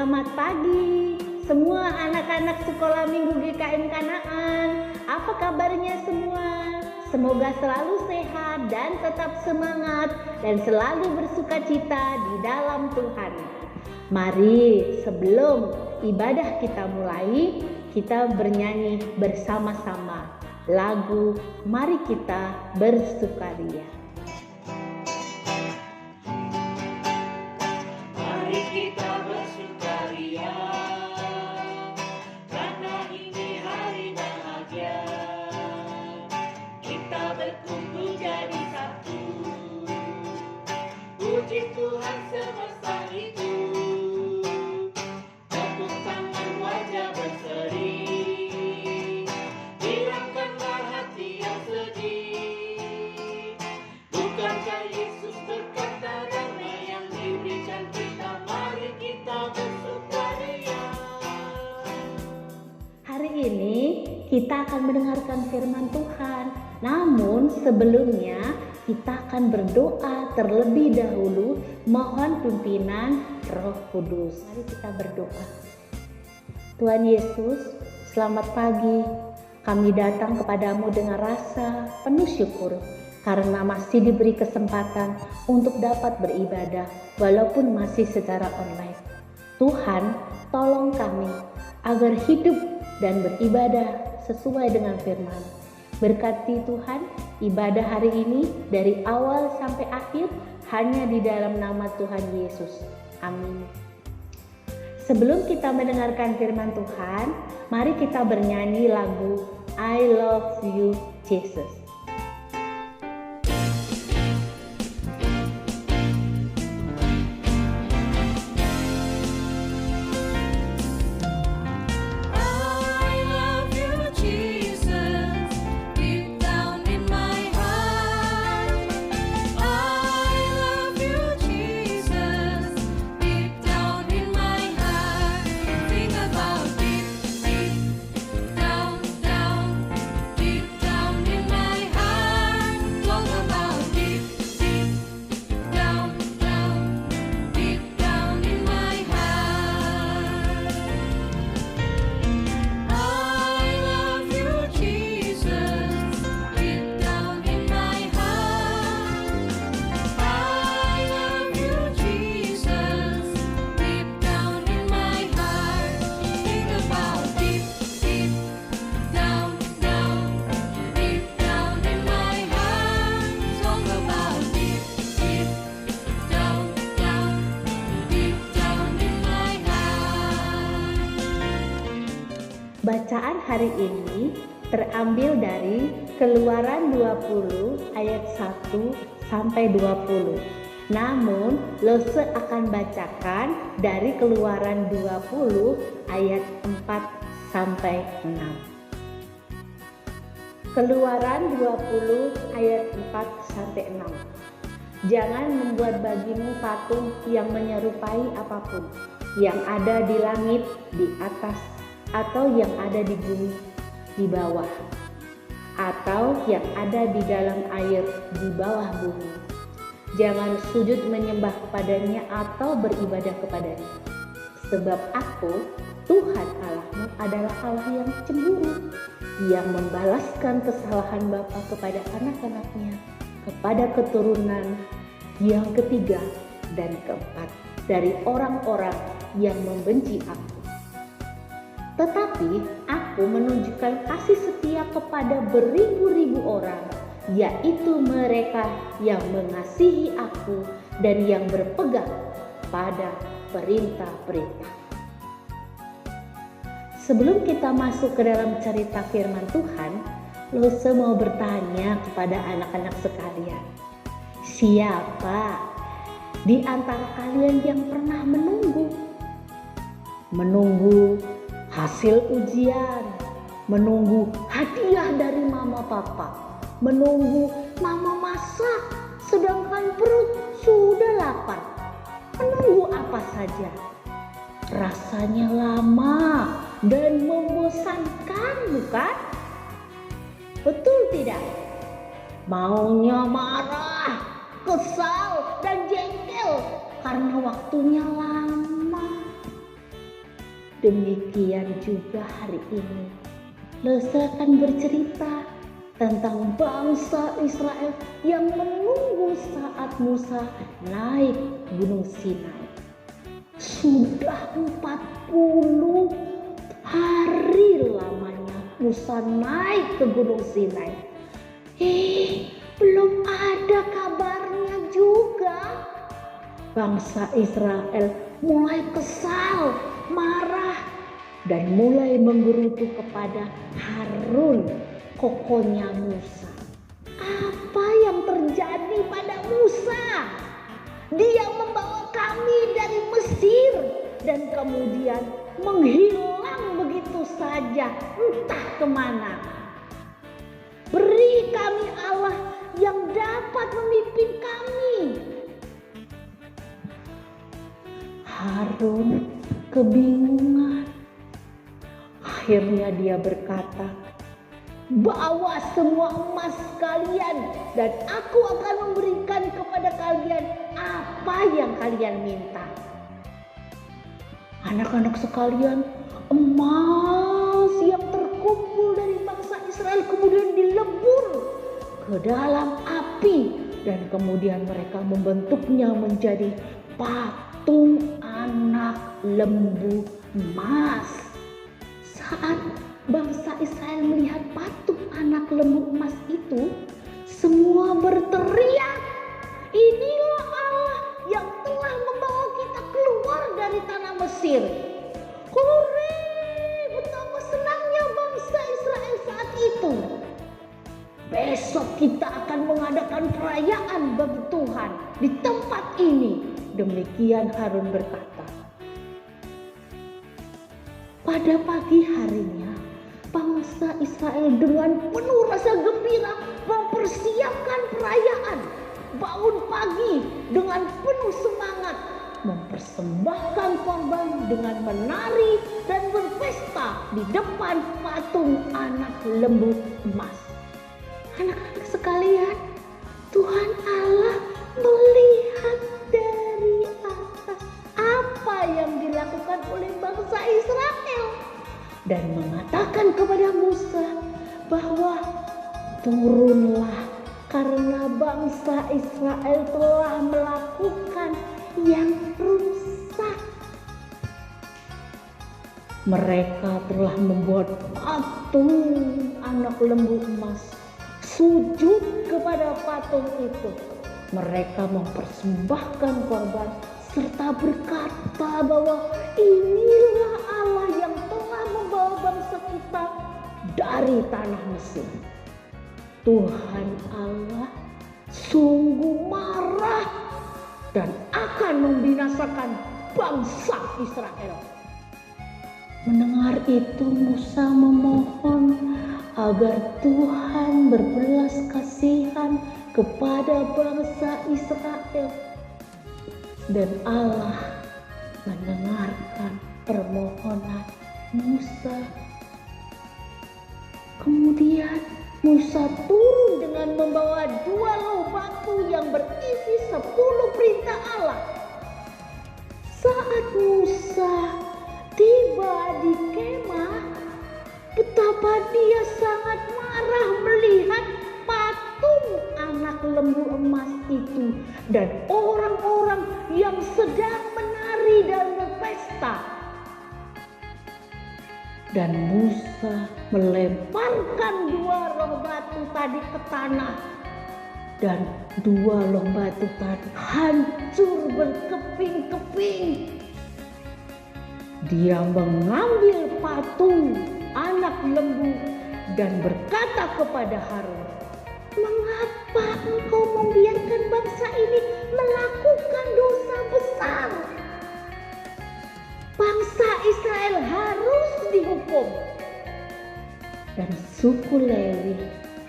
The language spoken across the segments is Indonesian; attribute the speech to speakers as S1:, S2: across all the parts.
S1: Selamat pagi semua anak-anak sekolah minggu GKM Kanaan. Apa kabarnya semua? Semoga selalu sehat dan tetap semangat dan selalu bersukacita di dalam Tuhan. Mari sebelum ibadah kita mulai, kita bernyanyi bersama-sama lagu Mari Kita Bersukaria.
S2: Mari kita bersukaria, karena ini hari bahagia. Kita berkumpul jadi satu, puji Tuhan semesta itu. Tepuk tangan wajah berseri, hilangkanlah hati yang sedih. Bukankah Yesus berkata damai yang diberikan kita? Mari kita bersukaria.
S1: Hari ini kita akan mendengarkan firman Tuhan. Namun sebelumnya kita akan berdoa terlebih dahulu, mohon pimpinan Roh Kudus. Mari kita berdoa. Tuhan Yesus, selamat pagi. Kami datang kepadamu dengan rasa penuh syukur karena masih diberi kesempatan untuk dapat beribadah walaupun masih secara online. Tuhan, tolong kami agar hidup dan beribadah sesuai dengan firman. Berkati Tuhan ibadah hari ini dari awal sampai akhir hanya di dalam nama Tuhan Yesus. Amin. Sebelum kita mendengarkan firman Tuhan, mari kita bernyanyi lagu I Love You Jesus. Bacaan hari ini terambil dari Keluaran 20 ayat 1 sampai 20. Namun, Lose akan bacakan dari Keluaran 20 ayat 4 sampai 6. Keluaran 20 ayat 4 sampai 6. Jangan membuat bagimu patung yang menyerupai apapun yang ada di langit di atas, atau yang ada di bumi di bawah, atau yang ada di dalam air di bawah bumi. Jangan sujud menyembah kepadanya atau beribadah kepadanya. Sebab Aku, Tuhan Allahmu, adalah Allah yang cemburu, yang membalaskan kesalahan bapa kepada anak-anaknya, kepada keturunan yang ketiga dan keempat dari orang-orang yang membenci Aku. Tetapi Aku menunjukkan kasih setia kepada beribu-ribu orang, yaitu mereka yang mengasihi Aku dan yang berpegang pada perintah-perintah. Sebelum kita masuk ke dalam cerita firman Tuhan, Lose mau bertanya kepada anak-anak sekalian, siapa di antara kalian yang pernah menunggu hasil ujian, menunggu hadiah dari mama papa, menunggu mama masak sedangkan perut sudah lapar, menunggu apa saja? Rasanya lama dan membosankan, bukan? Betul tidak? Maunya marah, kesal dan jengkel karena waktunya lama. Demikian juga hari ini, Lesa akan bercerita tentang bangsa Israel yang menunggu saat Musa naik Gunung Sinai. Sudah 40 hari lamanya Musa naik ke Gunung Sinai. Belum ada kabarnya juga. Bangsa Israel mulai kesal, marah, dan mulai menggerutu kepada Harun, kokonya Musa. Apa yang terjadi pada Musa? Dia membawa kami dari Mesir dan kemudian menghilang begitu saja, entah kemana. Beri kami Allah yang dapat memimpin kami. Harun kebingungan. Akhirnya dia berkata, "Bawa semua emas kalian dan aku akan memberikan kepada kalian apa yang kalian minta." Anak-anak sekalian, emas yang terkumpul dari bangsa Israel kemudian dilebur ke dalam api dan kemudian mereka membentuknya menjadi patung anak lembu emas. Saat bangsa Israel melihat patung anak lembu emas itu, semua berteriak, "Inilah Allah yang telah membawa kita keluar dari tanah Mesir." Hore! Betapa senangnya bangsa Israel saat itu. Besok kita akan mengadakan perayaan bagi Tuhan di tempat ini. Demikian Harun berkata. Pada pagi harinya, bangsa Israel dengan penuh rasa gembira mempersiapkan perayaan. Bangun pagi dengan penuh semangat, mempersembahkan korban dengan menari dan berpesta di depan patung anak lembu emas. Anak-anak sekalian, Tuhan Allah melihat dari atas apa yang dilakukan oleh bangsa Israel dan mengatakan kepada Musa bahwa turunlah karena bangsa Israel telah melakukan yang rusak. Mereka telah membuat patung anak lembu emas, sujud kepada patung itu. Mereka mempersembahkan korban serta berkata bahwa inilah Allah yang telah membawa bangsa kita dari tanah Mesir. Tuhan Allah sungguh marah dan akan membinasakan bangsa Israel. Mendengar itu Musa memohon agar Tuhan berbelas kasihan kepada bangsa Israel. Dan Allah mendengarkan permohonan Musa. Kemudian Musa turun dengan membawa 2 loh batu yang berisi 10 perintah Allah. Saat Musa tiba di kemah, betapa dia sangat marah melihat patung anak lembu emas itu dan orang-orang yang sedang menari dan berpesta. Dan Musa melemparkan 2 loh batu tadi ke tanah, dan 2 loh batu tadi hancur berkeping-keping. Dia mengambil patung anak lembu dan berkata kepada Harun, "Mengapa engkau membiarkan bangsa ini melakukan dosa besar? Bangsa Israel harus dihukum." Dan suku Lewi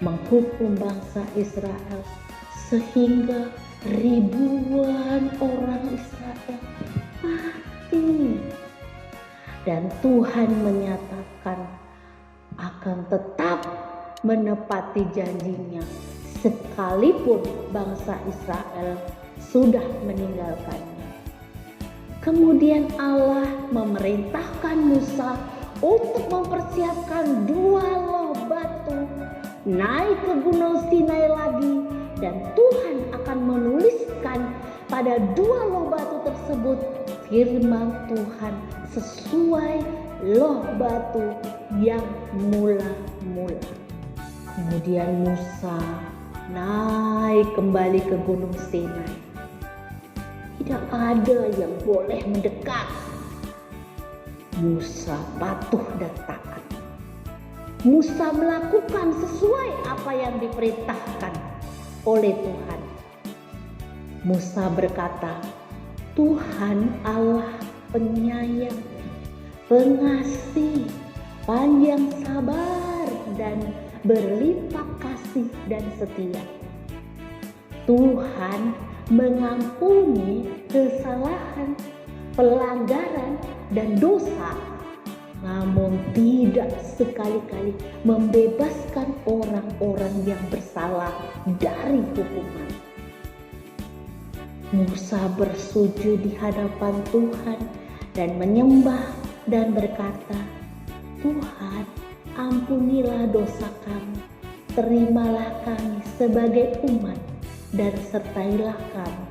S1: menghukum bangsa Israel sehingga ribuan orang Israel mati. Dan Tuhan menyatakan akan tetap menepati janjinya sekalipun bangsa Israel sudah meninggalkannya. Kemudian Allah memerintahkan Musa untuk mempersiapkan 2 loh batu, naik ke Gunung Sinai lagi, dan Tuhan akan menuliskan pada 2 loh batu tersebut firman Tuhan sesuai loh batu yang mula-mula. Kemudian Musa naik kembali ke Gunung Sinai. Tidak ada yang boleh mendekat. Musa patuh dan taat. Musa melakukan sesuai apa yang diperintahkan oleh Tuhan. Musa berkata, Tuhan Allah penyayang, pengasih, panjang sabar, dan berlimpah kasih dan setia. Tuhan mengampuni kesalahan, pelanggaran, dan dosa, namun tidak sekali-kali membebaskan orang-orang yang bersalah dari hukuman. Musa bersujud di hadapan Tuhan dan menyembah dan berkata, Tuhan, ampunilah dosa kami, terimalah kami sebagai umat, dan sertailah kami,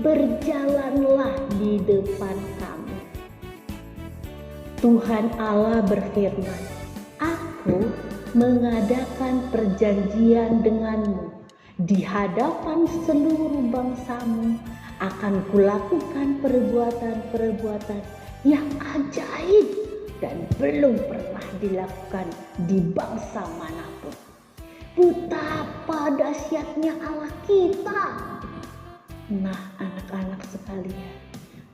S1: berjalanlah di depan kami. Tuhan Allah berfirman, Aku mengadakan perjanjian denganmu di hadapan seluruh bangsamu, akan kulakukan perbuatan-perbuatan yang ajaib dan belum pernah dilakukan di bangsa manapun. Betapa dahsyatnya Allah kita. Nah, anak-anak sekalian,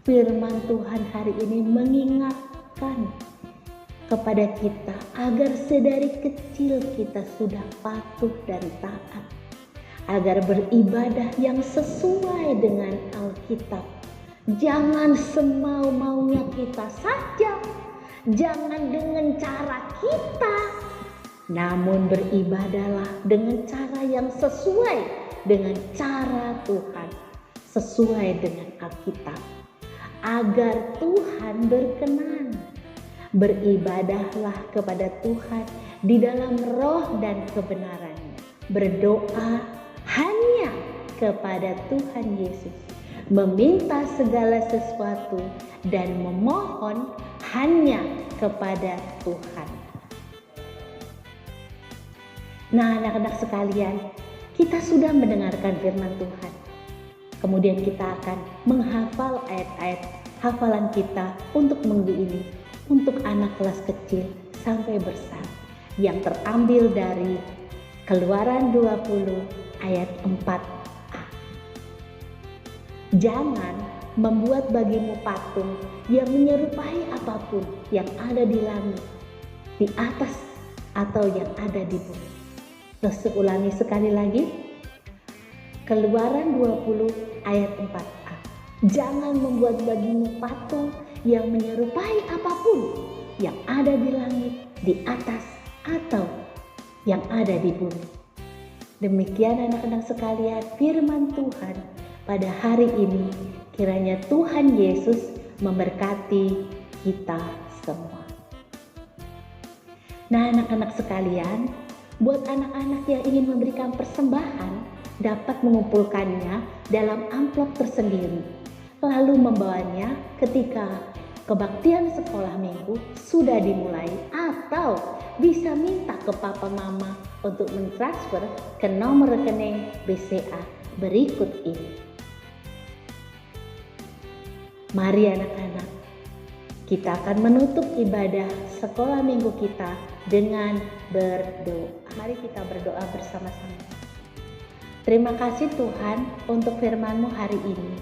S1: firman Tuhan hari ini mengingatkan kepada kita agar sedari kecil kita sudah patuh dan taat, agar beribadah yang sesuai dengan Alkitab. Jangan semau-maunya kita saja, jangan dengan cara kita, namun beribadahlah dengan cara yang sesuai dengan cara Tuhan, sesuai dengan Alkitab, agar Tuhan berkenan. Beribadahlah kepada Tuhan di dalam roh dan kebenarannya. Berdoa hanya kepada Tuhan Yesus, meminta segala sesuatu dan memohon hanya kepada Tuhan. Nah, anak-anak sekalian, kita sudah mendengarkan firman Tuhan. Kemudian kita akan menghafal ayat-ayat hafalan kita untuk minggu ini, untuk anak kelas kecil sampai besar, yang terambil dari Keluaran 20 ayat 4a. Jangan membuat bagimu patung yang menyerupai apapun yang ada di langit, di atas, atau yang ada di bumi. Terus ulangi sekali lagi. Keluaran 20 ayat 4a. Jangan membuat bagimu patung yang menyerupai apapun yang ada di langit, di atas, atau yang ada di bumi. Demikian anak-anak sekalian firman Tuhan pada hari ini. Kiranya Tuhan Yesus memberkati kita semua. Nah, anak-anak sekalian, buat anak-anak yang ingin memberikan persembahan dapat mengumpulkannya dalam amplop tersendiri, lalu membawanya ketika kebaktian sekolah minggu sudah dimulai, atau bisa minta ke papa mama untuk mentransfer ke nomor rekening BCA berikut ini. Mari anak-anak, kita akan menutup ibadah sekolah minggu kita dengan berdoa. Mari kita berdoa bersama-sama. Terima kasih Tuhan untuk firman-Mu hari ini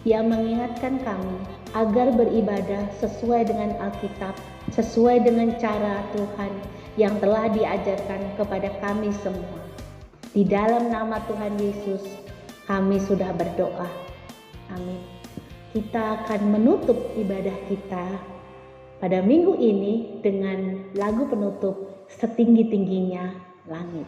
S1: yang mengingatkan kami agar beribadah sesuai dengan Alkitab, sesuai dengan cara Tuhan yang telah diajarkan kepada kami semua. Di dalam nama Tuhan Yesus kami sudah berdoa. Amin. Kita akan menutup ibadah kita pada minggu ini dengan lagu penutup Setinggi-tingginya Langit.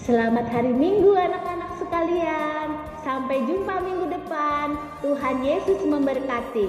S1: Selamat hari Minggu anak-anak sekalian. Sampai jumpa minggu depan. Tuhan Yesus memberkati.